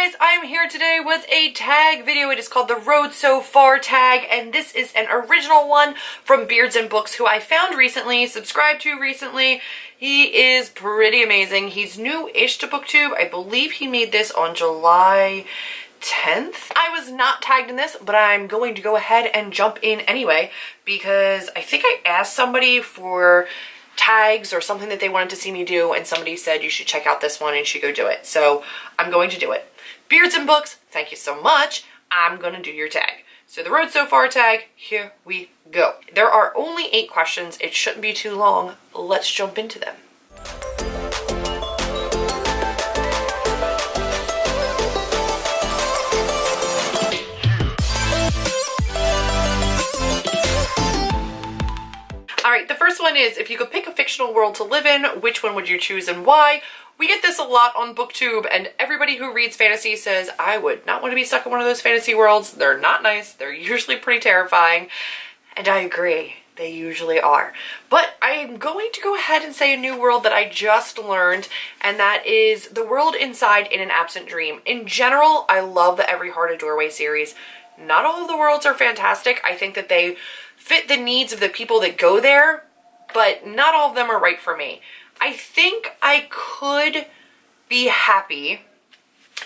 guys, I am here today with a tag video. It is called the Road So Far tag, and this is an original one from Beards&Books, who I found recently, subscribed to recently. He is pretty amazing. He's new-ish to BookTube. I believe he made this on July 10th. I was not tagged in this, but I'm going to go ahead and jump in anyway, because I think I asked somebody for tags or something that they wanted to see me do, and somebody said you should check out this one and you should go do it. So I'm going to do it. Beards&Books, thank you so much. I'm gonna do your tag. So the Road So Far tag, here we go. There are only 8 questions. It shouldn't be too long. Let's jump into them. Alright, the first one is, if you could pick a fictional world to live in, which one would you choose and why? We get this a lot on BookTube, and everybody who reads fantasy says, I would not want to be stuck in one of those fantasy worlds. They're not nice. They're usually pretty terrifying. And I agree. They usually are. But I'm going to go ahead and say a new world that I just learned, and that is the world inside In an Absent Dream. In general, I love the Every Heart a Doorway series. Not all of the worlds are fantastic. I think that they fit the needs of the people that go there, but not all of them are right for me. I think I could be happy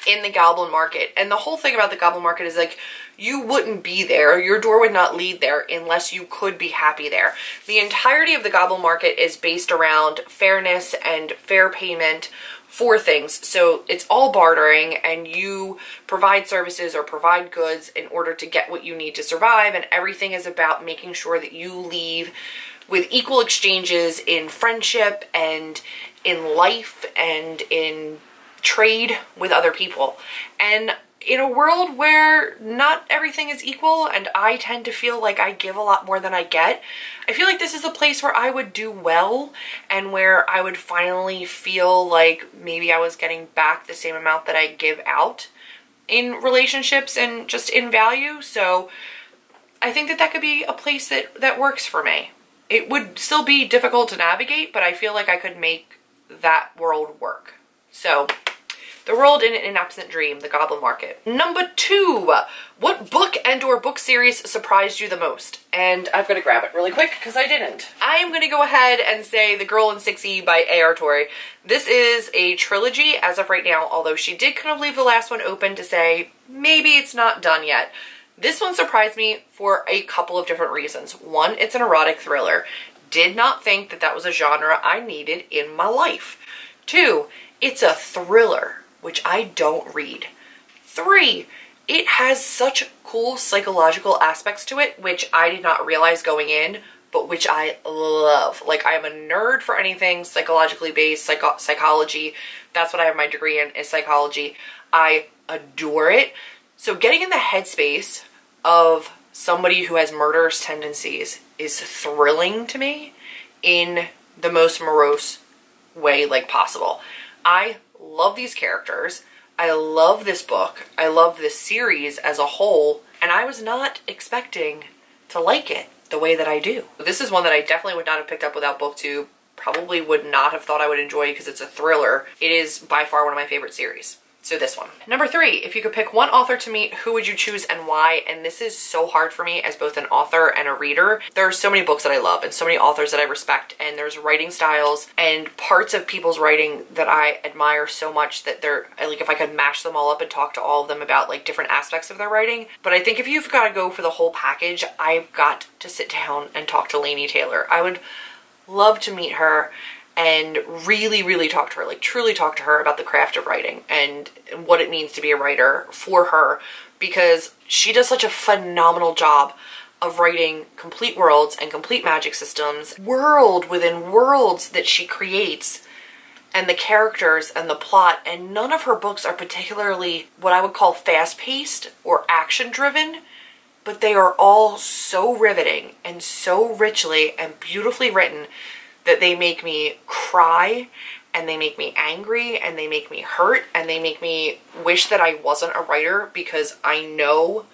in the Goblin Market. And the whole thing about the Goblin Market is, like, you wouldn't be there. Your door would not lead there unless you could be happy there. The entirety of the Goblin Market is based around fairness and fair payment for things. So it's all bartering, and you provide services or provide goods in order to get what you need to survive, and everything is about making sure that you leave with equal exchanges in friendship and in life and in trade with other people. And in a world where not everything is equal, and I tend to feel like I give a lot more than I get, I feel like this is a place where I would do well, and where I would finally feel like maybe I was getting back the same amount that I give out in relationships and just in value. So I think that that could be a place that works for me. It would still be difficult to navigate, but I feel like I could make that world work. So, the world in An Absent Dream, the Goblin Market. Number 2, what book and or book series surprised you the most? And I've got to grab it really quick because I didn't. I am going to go ahead and say The Girl in 6E by A.R. Torrey. This is a trilogy as of right now, although she did kind of leave the last one open to say maybe it's not done yet. This one surprised me for a couple of different reasons. One, it's an erotic thriller. Did not think that that was a genre I needed in my life. 2, it's a thriller, which I don't read. 3, it has such cool psychological aspects to it, which I did not realize going in, but which I love. Like, I am a nerd for anything psychologically based, psychology. That's what I have my degree in, is psychology. I adore it. So getting in the headspace of somebody who has murderous tendencies is thrilling to me in the most morose way like possible. I love these characters. I love this book. I love this series as a whole, and I was not expecting to like it the way that I do. This is one that I definitely would not have picked up without BookTube. Probably would not have thought I would enjoy because it's a thriller. It is by far one of my favorite series. So this one. Number 3, if you could pick one author to meet, who would you choose and why? And this is so hard for me as both an author and a reader. There are so many books that I love and so many authors that I respect, and there's writing styles and parts of people's writing that I admire so much that like, if I could mash them all up and talk to all of them about like different aspects of their writing. But I think if you've got to go for the whole package, I've got to sit down and talk to Laini Taylor. I would love to meet her and really, really talk to her, like truly talk to her about the craft of writing and what it means to be a writer for her, because she does such a phenomenal job of writing complete worlds and complete magic systems, world within worlds that she creates, and the characters and the plot. And none of her books are particularly what I would call fast-paced or action-driven, but they are all so riveting and so richly and beautifully written that they make me cry, and they make me angry, and they make me hurt, and they make me wish that I wasn't a writer, because I know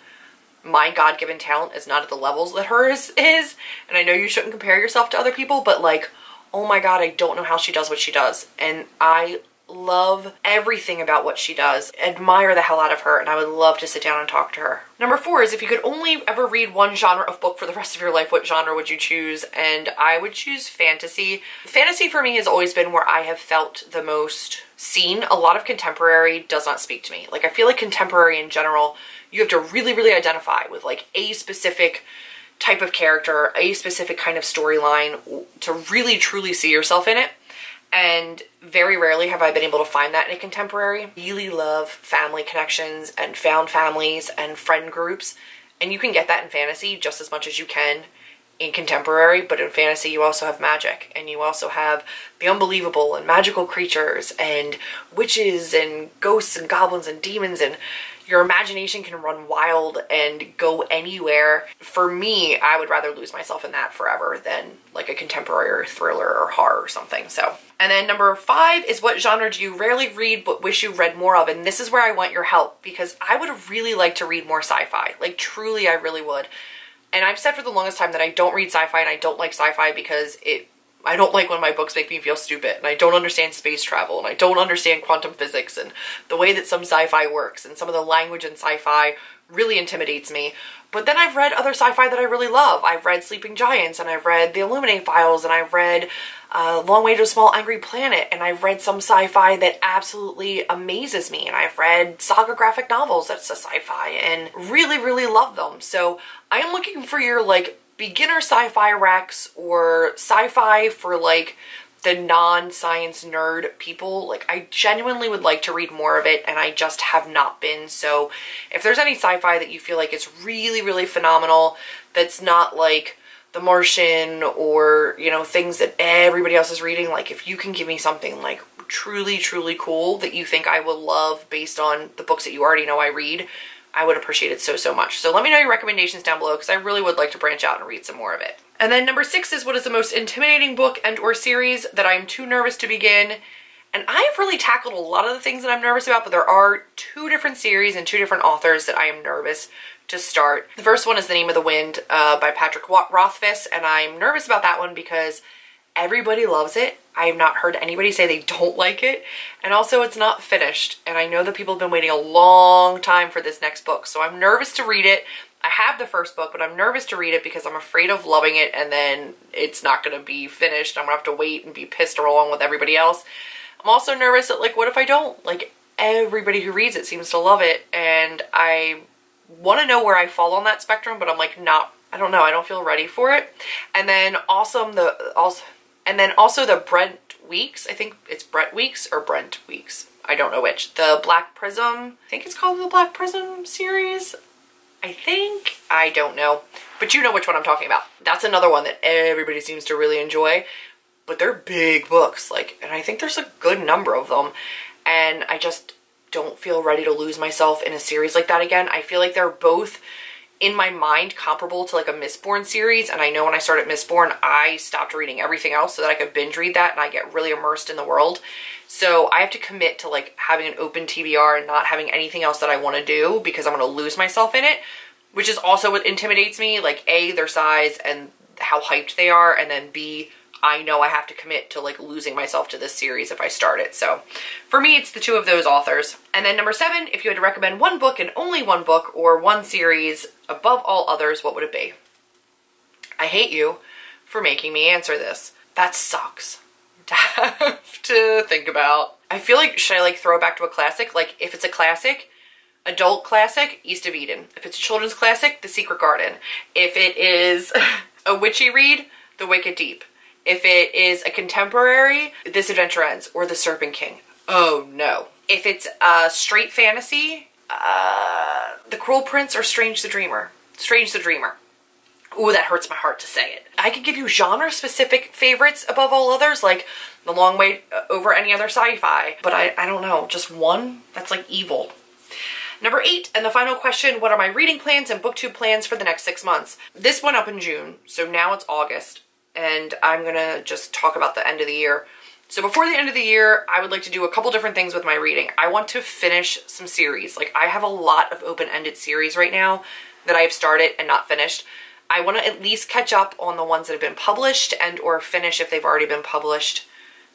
my God-given talent is not at the levels that hers is. And I know you shouldn't compare yourself to other people, but like, oh my God, I don't know how she does what she does. And I love everything about what she does, admire the hell out of her, and I would love to sit down and talk to her. Number 4 is if you could only ever read one genre of book for the rest of your life, what genre would you choose? And I would choose fantasy. Fantasy for me has always been where I have felt the most seen. A lot of contemporary does not speak to me. Like, I feel like contemporary in general, you have to really, really identify with like a specific type of character, a specific kind of storyline to really truly see yourself in it. And very rarely have I been able to find that in a contemporary. I really love family connections and found families and friend groups. And you can get that in fantasy just as much as you can in contemporary, but in fantasy you also have magic, and you also have the unbelievable and magical creatures and witches and ghosts and goblins and demons, and your imagination can run wild and go anywhere. For me, I would rather lose myself in that forever than like a contemporary or thriller or horror or something. So, and then number 5 is what genre do you rarely read but wish you read more of? And this is where I want your help, because I would really like to read more sci-fi. Like, truly, I really would. And I've said for the longest time that I don't read sci-fi, and I don't like sci-fi because I don't like when my books make me feel stupid, and I don't understand space travel, and I don't understand quantum physics and the way that some sci-fi works, and some of the language in sci-fi really intimidates me. But then I've read other sci-fi that I really love. I've read Sleeping Giants, and I've read The Illuminate Files, and I've read Long Way to a Small Angry Planet, and I've read some sci-fi that absolutely amazes me, and I've read saga graphic novels that's a sci-fi and really, really love them. So I am looking for your like beginner sci-fi recs or sci-fi for like the non-science nerd people. Like, I genuinely would like to read more of it, and I just have not been. So if there's any sci-fi that you feel like is really, really phenomenal, that's not like The Martian or, you know, things that everybody else is reading, like if you can give me something like truly, truly cool that you think I will love based on the books that you already know I read, I would appreciate it so, so much. So let me know your recommendations down below, because I really would like to branch out and read some more of it. And then number 6 is what is the most intimidating book and or series that I'm too nervous to begin? And I've really tackled a lot of the things that I'm nervous about, but there are 2 different series and 2 different authors that I am nervous to start. The first one is The Name of the Wind by Patrick Rothfuss, and I'm nervous about that one because everybody loves it. I have not heard anybody say they don't like it. And also, it's not finished. And I know that people have been waiting a long time for this next book. So I'm nervous to read it. I have the first book, but I'm nervous to read it because I'm afraid of loving it and then it's not going to be finished. I'm going to have to wait and be pissed along with everybody else. I'm also nervous that, like, what if I don't? Like, everybody who reads it seems to love it. And I want to know where I fall on that spectrum, but I'm like, I don't know. I don't feel ready for it. And then also the Brent Weeks, I think it's Brent Weeks or Brent Weeks, I don't know which. The Black Prism, I think it's called the Black Prism series, I don't know. But you know which one I'm talking about. That's another one that everybody seems to really enjoy, but they're big books, like, and I think there's a good number of them, and I just don't feel ready to lose myself in a series like that again. I feel like they're both, in my mind, comparable to like a Mistborn series, and I know when I started Mistborn, I stopped reading everything else so that I could binge read that and I get really immersed in the world. So I have to commit to like having an open TBR and not having anything else that I want to do because I'm going to lose myself in it, which is also what intimidates me. Like, A, their size and how hyped they are, and then B, I know I have to commit to like losing myself to this series if I start it. So for me, it's the 2 of those authors. And then number 7, if you had to recommend one book and only one book or one series above all others, what would it be? I hate you for making me answer this. That sucks to have to think about. I feel like, should I like throw it back to a classic? Like, if it's a classic, adult classic, East of Eden. If it's a children's classic, The Secret Garden. If it is a witchy read, The Wicked Deep. If it is a contemporary, This Adventure Ends or The Serpent King. Oh no. If it's a straight fantasy, The Cruel Prince or Strange the Dreamer. Strange the Dreamer. Ooh, that hurts my heart to say it. I could give you genre-specific favorites above all others, like The Long Way over any other sci-fi. But I don't know, just one? That's like evil. Number 8, and the final question, what are my reading plans and booktube plans for the next 6 months? This went up in June, so now it's August. And I'm gonna just talk about the end of the year. So before the end of the year, I would like to do a couple different things with my reading. I want to finish some series. Like, I have a lot of open-ended series right now that I have started and not finished. I want to at least catch up on the ones that have been published and or finish, if they've already been published,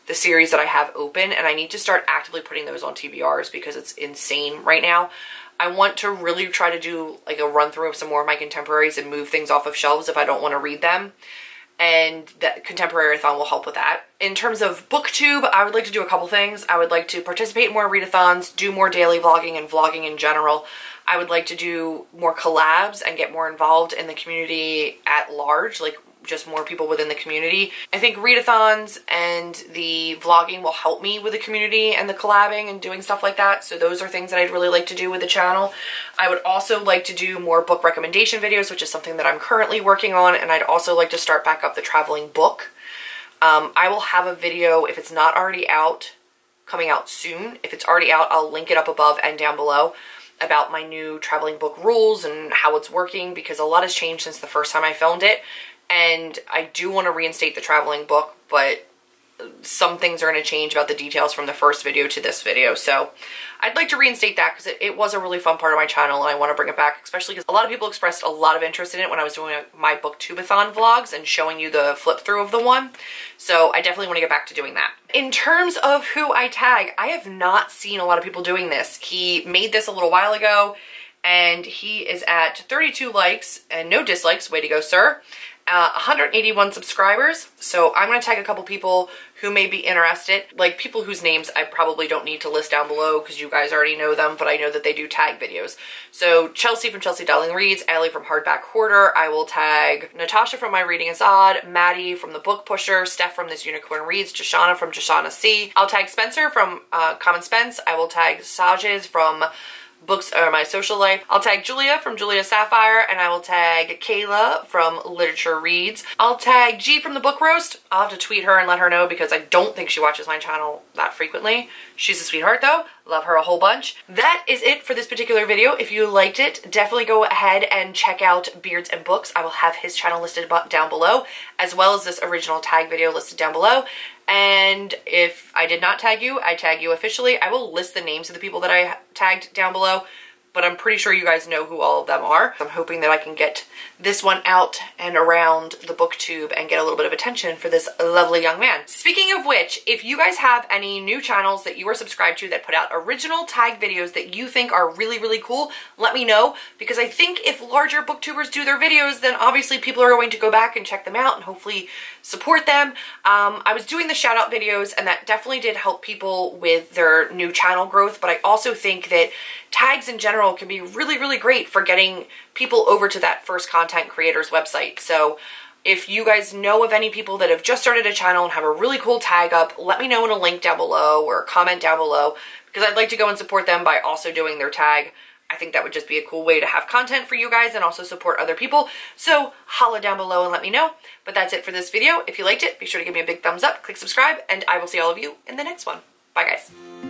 the series that I have open, and I need to start actively putting those on TBRs because it's insane right now. I want to really try to do like a run through of some more of my contemporaries and move things off of shelves if I don't want to read them. And that contemporary-a-thon will help with that. In terms of booktube, I would like to do a couple things. I would like to participate in more readathons, do more daily vlogging and vlogging in general. I would like to do more collabs and get more involved in the community at large, like just more people within the community. I think readathons and the vlogging will help me with the community and the collabing and doing stuff like that. So those are things that I'd really like to do with the channel. I would also like to do more book recommendation videos, which is something that I'm currently working on. And I'd also like to start back up the traveling book. I will have a video, if it's not already out, coming out soon. If it's already out, I'll link it up above and down below about my new traveling book rules and how it's working, because a lot has changed since the first time I filmed it. And I do want to reinstate the traveling book, but some things are going to change about the details from the first video to this video. So I'd like to reinstate that because it was a really fun part of my channel, and I want to bring it back, especially because a lot of people expressed a lot of interest in it when I was doing my booktubeathon vlogs and showing you the flip through of the one. So I definitely want to get back to doing that. In terms of who I tag, I have not seen a lot of people doing this. He made this a little while ago, and he is at 32 likes and no dislikes. Way to go, sir. 181 subscribers, so I'm going to tag a couple people who may be interested, like people whose names I probably don't need to list down below because you guys already know them, but I know that they do tag videos. So Chelsea from Chelseadolling Reads, Allie from Hardback Hoarder, I will tag Natasha from MyReadingisOdd, Maddie from The Book Pusher, Steph from This Unicorn Reads, Jashana from Jashana C. I'll tag Spencer from Common Spence, I will tag Sajid from Books Are My Social Life. I'll tag Julia from Julia Sapphire, and I will tag Kayla from Literature Reads. I'll tag G from The Book Roast. I'll have to tweet her and let her know because I don't think she watches my channel that frequently. She's a sweetheart though. Love her a whole bunch. That is it for this particular video. If you liked it, definitely go ahead and check out Beards&Books. I will have his channel listed down below, as well as this original tag video listed down below. And if I did not tag you, I tag you officially. I will list the names of the people that I tagged down below, but I'm pretty sure you guys know who all of them are. I'm hoping that I can get this one out and around the booktube and get a little bit of attention for this lovely young man. Speaking of which, if you guys have any new channels that you are subscribed to that put out original tag videos that you think are really, really cool, let me know, because I think if larger booktubers do their videos, then obviously people are going to go back and check them out and hopefully support them. I was doing the shout out videos, and that definitely did help people with their new channel growth, but I also think that tags in general can be really, really great for getting people over to that first content creator's website. So if you guys know of any people that have just started a channel and have a really cool tag up, let me know in a link down below or a comment down below, because I'd like to go and support them by also doing their tag. I think that would just be a cool way to have content for you guys and also support other people. So holla down below and let me know. But that's it for this video. If you liked it, be sure to give me a big thumbs up, click subscribe, and I will see all of you in the next one. Bye guys.